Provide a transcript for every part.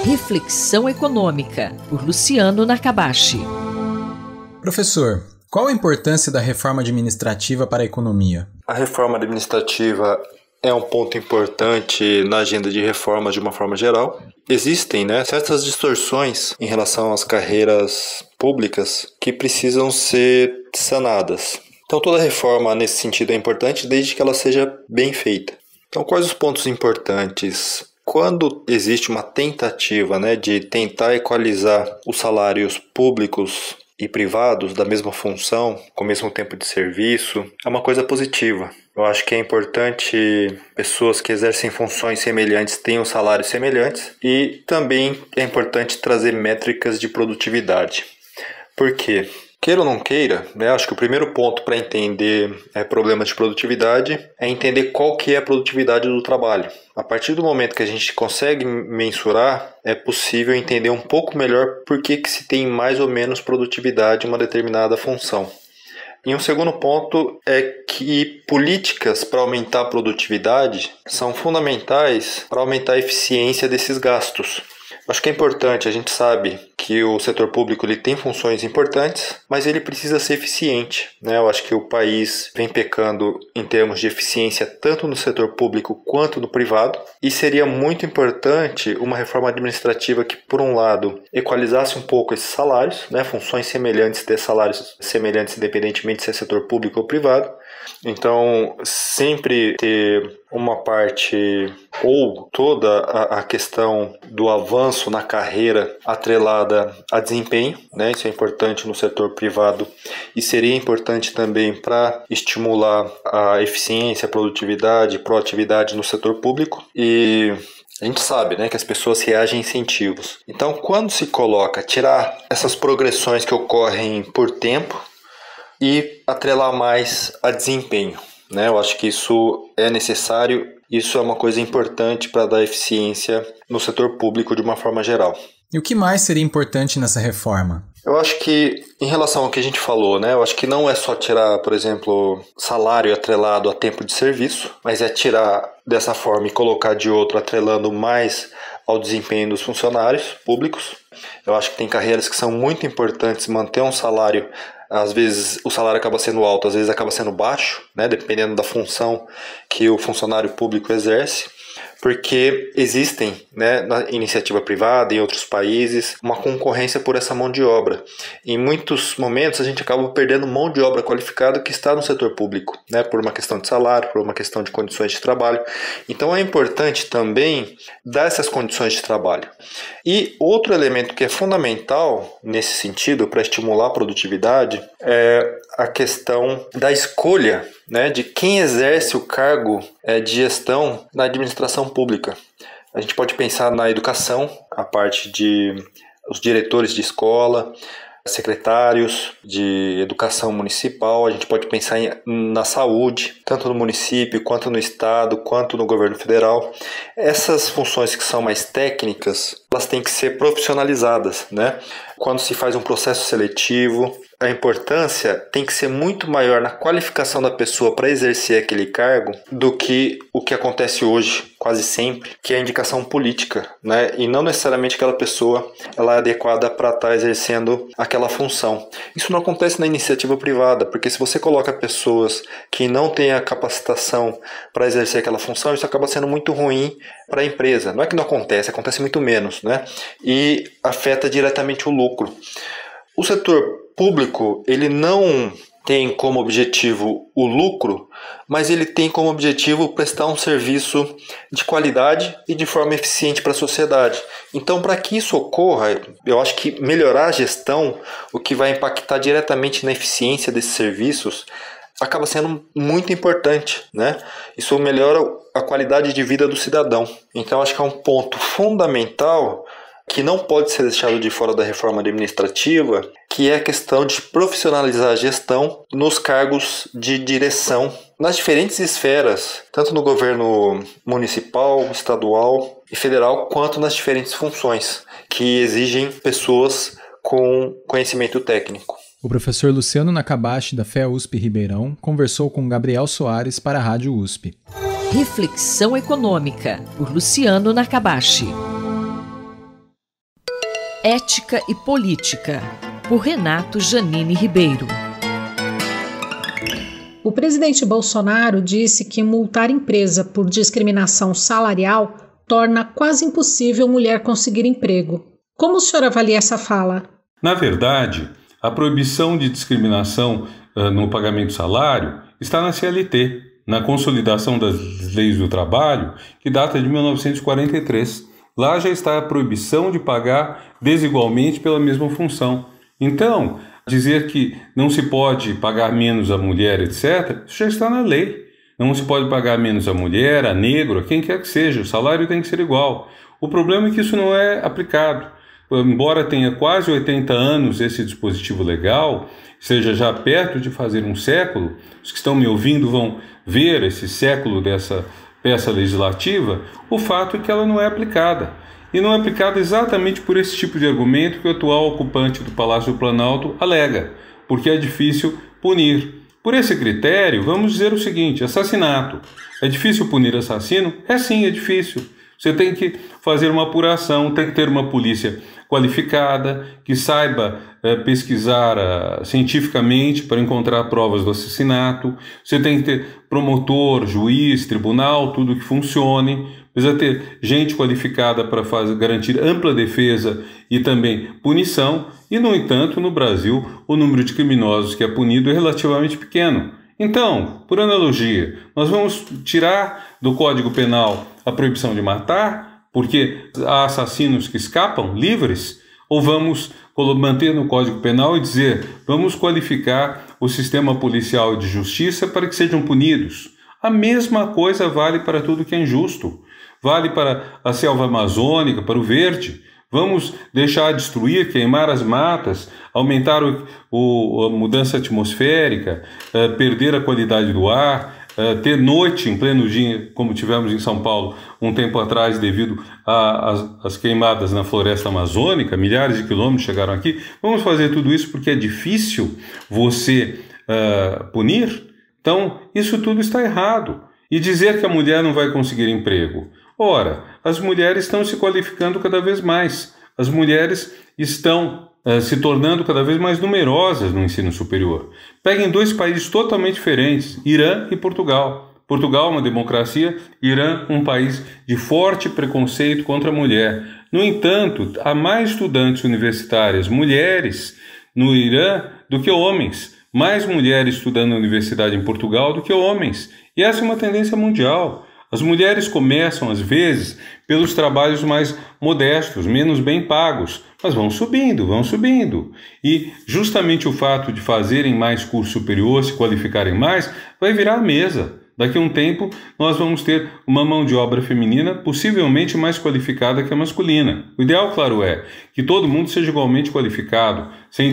Reflexão Econômica, por Luciano Nakabashi. Professor, qual a importância da reforma administrativa para a economia? A reforma administrativa é um ponto importante na agenda de reformas de uma forma geral. Existem, certas distorções em relação às carreiras públicas que precisam ser sanadas. Então toda reforma nesse sentido é importante desde que ela seja bem feita. Então quais os pontos importantes? Quando existe uma tentativa de tentar equalizar os salários públicos e privados da mesma função, com o mesmo tempo de serviço, é uma coisa positiva. Eu acho que é importante pessoas que exercem funções semelhantes tenham salários semelhantes e também é importante trazer métricas de produtividade. Por quê? Queira ou não queira, acho que o primeiro ponto para entender problemas de produtividade é entender qual que é a produtividade do trabalho. A partir do momento que a gente consegue mensurar, é possível entender um pouco melhor por que se tem mais ou menos produtividade em uma determinada função. E um segundo ponto é que políticas para aumentar a produtividade são fundamentais para aumentar a eficiência desses gastos. Acho que é importante, a gente sabe que o setor público ele tem funções importantes, mas ele precisa ser eficiente. Eu acho que o país vem pecando em termos de eficiência tanto no setor público quanto no privado, e seria muito importante uma reforma administrativa que, por um lado, equalizasse um pouco esses salários, funções semelhantes ter salários semelhantes independentemente se é setor público ou privado. Então, sempre ter uma parte ou toda a questão do avanço na carreira atrelada a desempenho, isso é importante no setor privado e seria importante também para estimular a eficiência, a produtividade, proatividade no setor público. E a gente sabe que as pessoas reagem a incentivos. Então, quando se coloca tirar essas progressões que ocorrem por tempo e atrelar mais a desempenho, eu acho que isso é necessário, isso é uma coisa importante para dar eficiência no setor público de uma forma geral. E o que mais seria importante nessa reforma? Eu acho que, em relação ao que a gente falou, eu acho que não é só tirar, por exemplo, salário atrelado a tempo de serviço, mas é tirar dessa forma e colocar de outro atrelando mais ao desempenho dos funcionários públicos. Eu acho que tem carreiras que são muito importantes manter um salário. Às vezes o salário acaba sendo alto, às vezes acaba sendo baixo, dependendo da função que o funcionário público exerce, porque existem, na iniciativa privada e em outros países, uma concorrência por essa mão de obra. Em muitos momentos a gente acaba perdendo mão de obra qualificada que está no setor público, por uma questão de salário, por uma questão de condições de trabalho. Então é importante também dar essas condições de trabalho. E outro elemento que é fundamental nesse sentido para estimular a produtividade é a questão da escolha de quem exerce o cargo de gestão na administração pública. A gente pode pensar na educação, a parte de os diretores de escola, secretários de educação municipal, a gente pode pensar na saúde, tanto no município, quanto no estado, quanto no governo federal. Essas funções que são mais técnicas, elas têm que ser profissionalizadas, Quando se faz um processo seletivo, a importância tem que ser muito maior na qualificação da pessoa para exercer aquele cargo do que o que acontece hoje, quase sempre, que é a indicação política, E não necessariamente aquela pessoa ela é adequada para estar exercendo aquela função. Isso não acontece na iniciativa privada, porque se você coloca pessoas que não têm a capacitação para exercer aquela função, isso acaba sendo muito ruim para a empresa. Não é que não acontece, acontece muito menos, E afeta diretamente o lucro. O setor público, ele não tem como objetivo o lucro, mas ele tem como objetivo prestar um serviço de qualidade e de forma eficiente para a sociedade. Então, para que isso ocorra, eu acho que melhorar a gestão, o que vai impactar diretamente na eficiência desses serviços, acaba sendo muito importante, Isso melhora a qualidade de vida do cidadão. Então, acho que é um ponto fundamental que não pode ser deixado de fora da reforma administrativa, que é a questão de profissionalizar a gestão nos cargos de direção nas diferentes esferas, tanto no governo municipal, estadual e federal, quanto nas diferentes funções que exigem pessoas com conhecimento técnico. O professor Luciano Nakabashi, da FEA-USP Ribeirão, conversou com Gabriel Soares para a Rádio USP. Reflexão Econômica, por Luciano Nakabashi. Ética e Política, por Renato Janine Ribeiro. O presidente Bolsonaro disse que multar empresa por discriminação salarial torna quase impossível mulher conseguir emprego. Como o senhor avalia essa fala? Na verdade, a proibição de discriminação no pagamento do salário está na CLT, na Consolidação das Leis do Trabalho, que data de 1943. Lá já está a proibição de pagar desigualmente pela mesma função. Então, dizer que não se pode pagar menos a mulher, etc., isso já está na lei. Não se pode pagar menos a mulher, a negro, a quem quer que seja. O salário tem que ser igual. O problema é que isso não é aplicado. Embora tenha quase 80 anos esse dispositivo legal, seja já perto de fazer um século, os que estão me ouvindo vão ver esse século dessa peça legislativa, o fato é que ela não é aplicada. E não é aplicada exatamente por esse tipo de argumento que o atual ocupante do Palácio do Planalto alega, porque é difícil punir. Por esse critério, vamos dizer o seguinte: assassinato. É difícil punir assassino? É sim, é difícil. Você tem que fazer uma apuração, tem que ter uma polícia qualificada, que saiba pesquisar cientificamente para encontrar provas do assassinato. Você tem que ter promotor, juiz, tribunal, tudo que funcione. Precisa ter gente qualificada para garantir ampla defesa e também punição. E, no entanto, no Brasil, o número de criminosos que é punido é relativamente pequeno. Então, por analogia, nós vamos tirar do Código Penal a proibição de matar, porque há assassinos que escapam livres, ou vamos manter no Código Penal e dizer, vamos qualificar o sistema policial e de justiça para que sejam punidos. A mesma coisa vale para tudo que é injusto. Vale para a selva amazônica, para o verde. Vamos deixar destruir, queimar as matas, aumentar a mudança atmosférica, perder a qualidade do ar, ter noite em pleno dia, como tivemos em São Paulo um tempo atrás, devido às queimadas na floresta amazônica, milhares de quilômetros chegaram aqui. Vamos fazer tudo isso porque é difícil você punir? Então, isso tudo está errado. E dizer que a mulher não vai conseguir emprego. Ora, as mulheres estão se qualificando cada vez mais. As mulheres estão se tornando cada vez mais numerosas no ensino superior. Peguem dois países totalmente diferentes, Irã e Portugal. Portugal, uma democracia, Irã, um país de forte preconceito contra a mulher. No entanto, há mais estudantes universitárias mulheres no Irã do que homens. Mais mulheres estudando na universidade em Portugal do que homens. E essa é uma tendência mundial. As mulheres começam, às vezes, pelos trabalhos mais modestos, menos bem pagos, mas vão subindo. E justamente o fato de fazerem mais curso superior, se qualificarem mais, vai virar a mesa. Daqui a um tempo, nós vamos ter uma mão de obra feminina possivelmente mais qualificada que a masculina. O ideal, claro, é que todo mundo seja igualmente qualificado, sem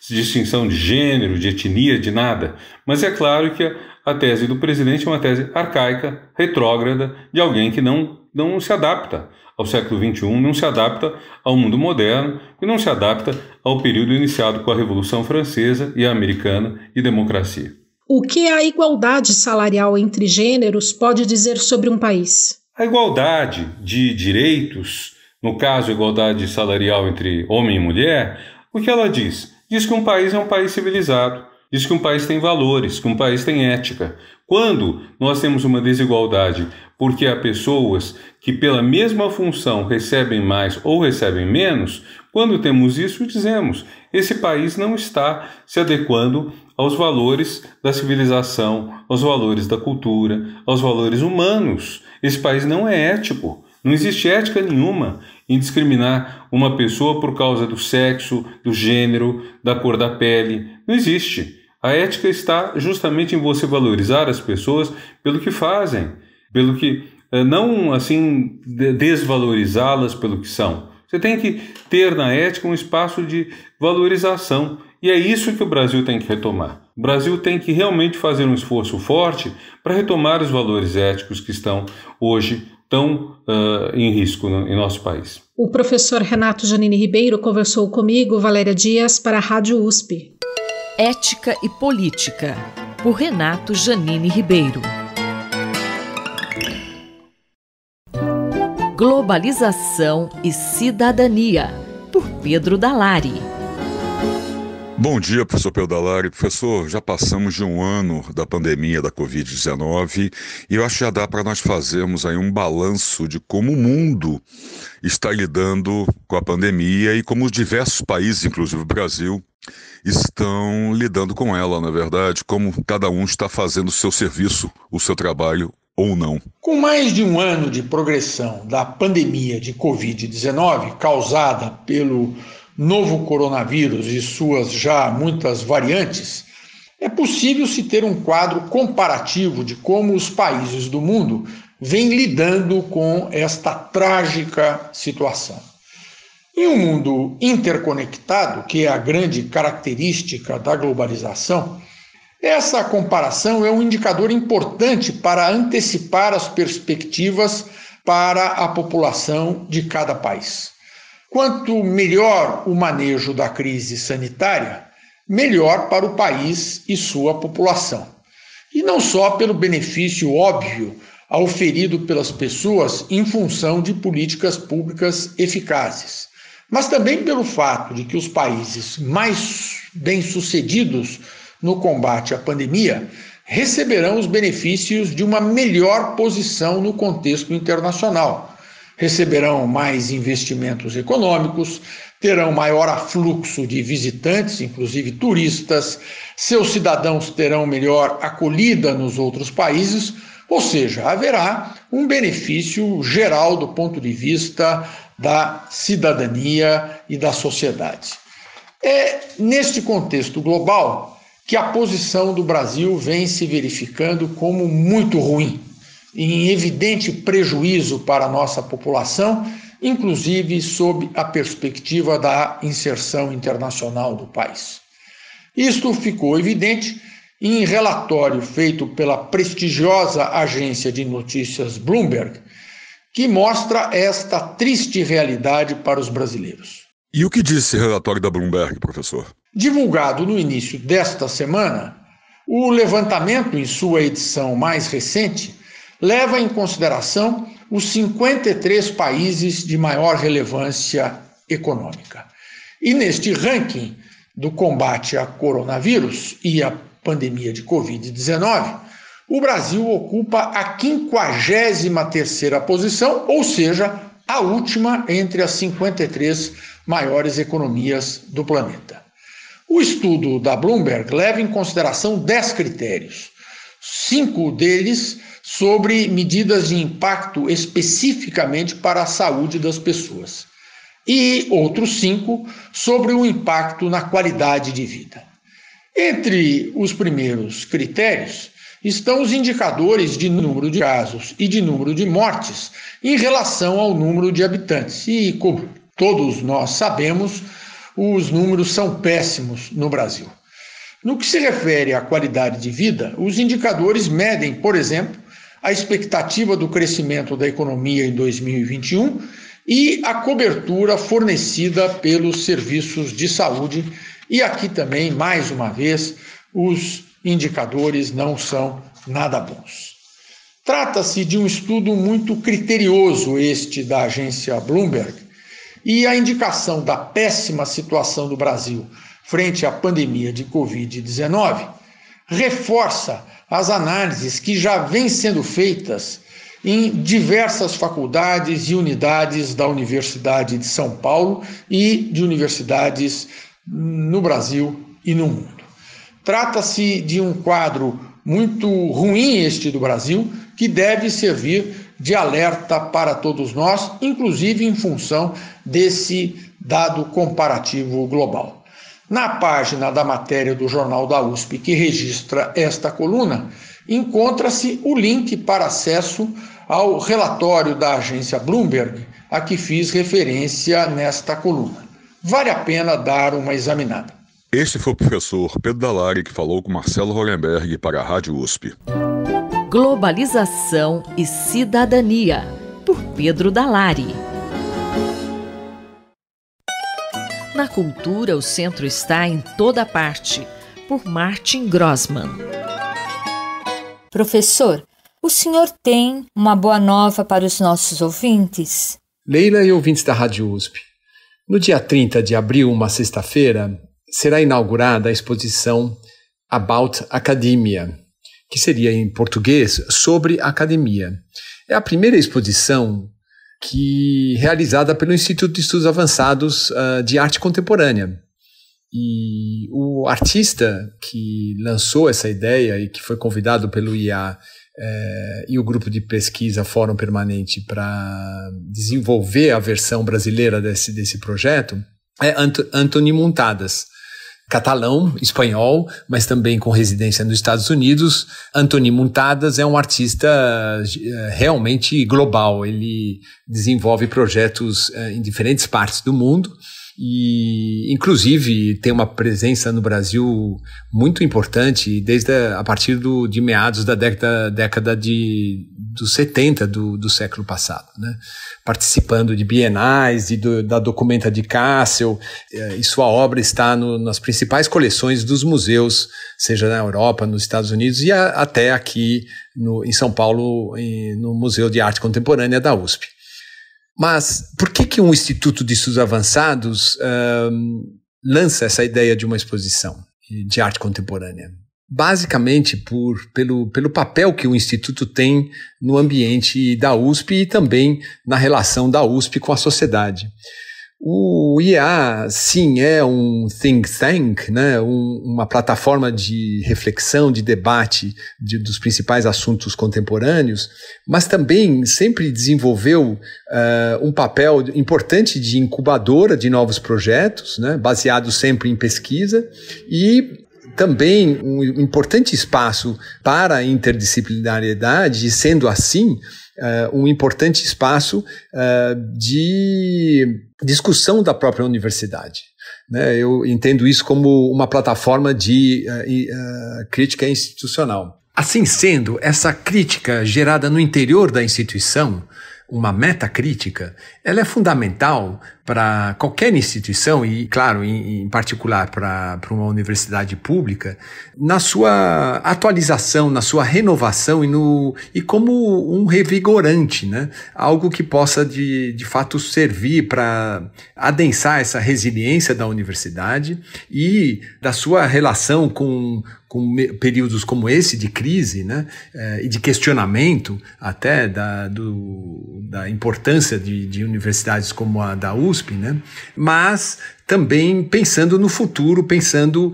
distinção de gênero, de etnia, de nada. Mas é claro que a tese do presidente é uma tese arcaica, retrógrada, de alguém que não se adapta ao século XXI, não se adapta ao mundo moderno e não se adapta ao período iniciado com a Revolução Francesa e a Americana e democracia. O que a igualdade salarial entre gêneros pode dizer sobre um país? A igualdade de direitos, no caso a igualdade salarial entre homem e mulher, o que ela diz? Diz que um país é um país civilizado. Diz que um país tem valores, que um país tem ética. Quando nós temos uma desigualdade porque há pessoas que pela mesma função recebem mais ou recebem menos, quando temos isso, dizemos, esse país não está se adequando aos valores da civilização, aos valores da cultura, aos valores humanos. Esse país não é ético. Não existe ética nenhuma em discriminar uma pessoa por causa do sexo, do gênero, da cor da pele. Não existe. A ética está justamente em você valorizar as pessoas pelo que fazem, pelo que não assim desvalorizá-las pelo que são. Você tem que ter na ética um espaço de valorização. E é isso que o Brasil tem que retomar. O Brasil tem que realmente fazer um esforço forte para retomar os valores éticos que estão hoje tão em risco em nosso país. O professor Renato Janine Ribeiro conversou comigo, Valéria Dias, para a Rádio USP. Ética e Política, por Renato Janine Ribeiro. Globalização e cidadania, por Pedro Dalari. Bom dia, professor Pedro Dalari. Professor, já passamos de um ano da pandemia da Covid-19 e eu acho que já dá para nós fazermos aí um balanço de como o mundo está lidando com a pandemia e como os diversos países, inclusive o Brasil, estão lidando com ela, na verdade, como cada um está fazendo o seu serviço, o seu trabalho ou não. Com mais de um ano de progressão da pandemia de Covid-19 causada pelo novo coronavírus e suas já muitas variantes, é possível se ter um quadro comparativo de como os países do mundo vêm lidando com esta trágica situação. Em um mundo interconectado, que é a grande característica da globalização, essa comparação é um indicador importante para antecipar as perspectivas para a população de cada país. Quanto melhor o manejo da crise sanitária, melhor para o país e sua população. E não só pelo benefício óbvio auferido pelas pessoas em função de políticas públicas eficazes, mas também pelo fato de que os países mais bem-sucedidos no combate à pandemia receberão os benefícios de uma melhor posição no contexto internacional. Receberão mais investimentos econômicos, terão maior afluxo de visitantes, inclusive turistas, seus cidadãos terão melhor acolhida nos outros países, ou seja, haverá um benefício geral do ponto de vista da cidadania e da sociedade. É neste contexto global que a posição do Brasil vem se verificando como muito ruim, em evidente prejuízo para a nossa população, inclusive sob a perspectiva da inserção internacional do país. Isto ficou evidente em relatório feito pela prestigiosa agência de notícias Bloomberg, que mostra esta triste realidade para os brasileiros. E o que diz esse relatório da Bloomberg, professor? Divulgado no início desta semana, o levantamento, em sua edição mais recente, leva em consideração os 53 países de maior relevância econômica. E neste ranking do combate a coronavírus e a pandemia de Covid-19, o Brasil ocupa a 53ª posição, ou seja, a última entre as 53 maiores economias do planeta. O estudo da Bloomberg leva em consideração 10 critérios, 5 deles sobre medidas de impacto especificamente para a saúde das pessoas e outros 5 sobre o impacto na qualidade de vida. Entre os primeiros critérios estão os indicadores de número de casos e de número de mortes em relação ao número de habitantes. E, como todos nós sabemos, os números são péssimos no Brasil. No que se refere à qualidade de vida, os indicadores medem, por exemplo, a expectativa do crescimento da economia em 2021 e a cobertura fornecida pelos serviços de saúde. E aqui também, mais uma vez, os indicadores não são nada bons. Trata-se de um estudo muito criterioso, este da agência Bloomberg, e a indicação da péssima situação do Brasil frente à pandemia de Covid-19 reforça as análises que já vêm sendo feitas em diversas faculdades e unidades da Universidade de São Paulo e de universidades no Brasil e no mundo. Trata-se de um quadro muito ruim este do Brasil, que deve servir de alerta para todos nós, inclusive em função desse dado comparativo global. Na página da matéria do Jornal da USP, que registra esta coluna, encontra-se o link para acesso ao relatório da agência Bloomberg, a que fiz referência nesta coluna. Vale a pena dar uma examinada. Este foi o professor Pedro Dalari, que falou com Marcelo Hollenberg para a Rádio USP. Globalização e Cidadania, por Pedro Dalari. Na cultura, o centro está em toda parte, por Martin Grossman. Professor, o senhor tem uma boa nova para os nossos ouvintes? Leila e ouvintes da Rádio USP, No dia 30 de abril, uma sexta-feira, será inaugurada a exposição About Academia, que seria em português sobre academia. É a primeira exposição realizada pelo Instituto de Estudos Avançados de Arte Contemporânea. E o artista que lançou essa ideia e que foi convidado pelo IA e o grupo de pesquisa Fórum Permanente para desenvolver a versão brasileira desse projeto é Antoni Muntadas, catalão, espanhol, mas também com residência nos Estados Unidos. Antoni Muntadas é um artista realmente global. Ele desenvolve projetos em diferentes partes do mundo e, inclusive, tem uma presença no Brasil muito importante a partir de meados da década dos 70 do século passado, né? Participando de bienais da Documenta de Kassel, e sua obra está nas principais coleções dos museus, seja na Europa, nos Estados Unidos e até aqui em São Paulo, no Museu de Arte Contemporânea da USP. Mas por que um Instituto de Estudos Avançados lança essa ideia de uma exposição de arte contemporânea? Basicamente pelo papel que o Instituto tem no ambiente da USP e também na relação da USP com a sociedade. O IA, sim, é um think tank, né? Uma plataforma de reflexão, de debate dos principais assuntos contemporâneos, mas também sempre desenvolveu um papel importante de incubadora de novos projetos, né? Baseado sempre em pesquisa, e também um importante espaço para a interdisciplinariedade, sendo assim um importante espaço de discussão da própria universidade. Eu entendo isso como uma plataforma de crítica institucional. Assim sendo, essa crítica gerada no interior da instituição, uma metacrítica, ela é fundamental para qualquer instituição e, claro, em particular para uma universidade pública, na sua atualização, na sua renovação e como um revigorante, né? Algo que possa, de fato, servir para adensar essa resiliência da universidade e da sua relação com períodos como esse de crise, né? E de questionamento até da importância de universidades como a da USP, né? Mas também pensando no futuro, pensando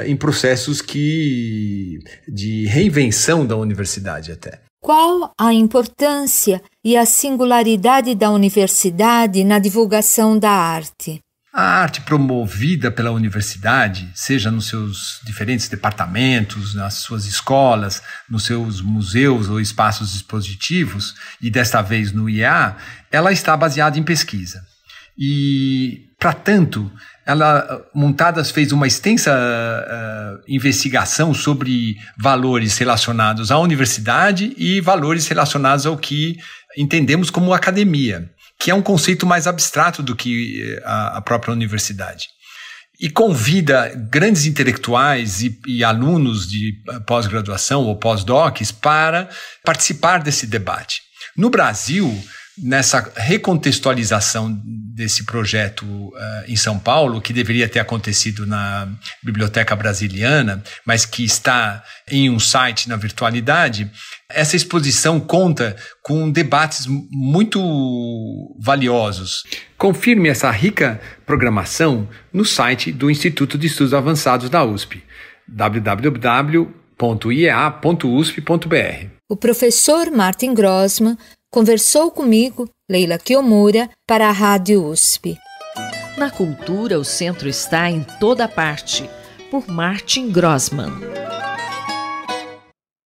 em processos de reinvenção da universidade até. Qual a importância e a singularidade da universidade na divulgação da arte? A arte promovida pela universidade, seja nos seus diferentes departamentos, nas suas escolas, nos seus museus ou espaços expositivos, e desta vez no IA, ela está baseada em pesquisa. E, para tanto, Muntadas fez uma extensa investigação sobre valores relacionados à universidade e valores relacionados ao que entendemos como academia, que é um conceito mais abstrato do que a própria universidade. E convida grandes intelectuais e alunos de pós-graduação ou pós-docs para participar desse debate. No Brasil, nessa recontextualização desse projeto em São Paulo, que deveria ter acontecido na Biblioteca Brasiliana, mas que está em um site na virtualidade, essa exposição conta com debates muito valiosos. Confirme essa rica programação no site do Instituto de Estudos Avançados da USP, www.iea.usp.br. O professor Martin Grossmann conversou comigo, Leila Kiyomura, para a Rádio USP. Na cultura, o centro está em toda parte, por Martin Grossmann.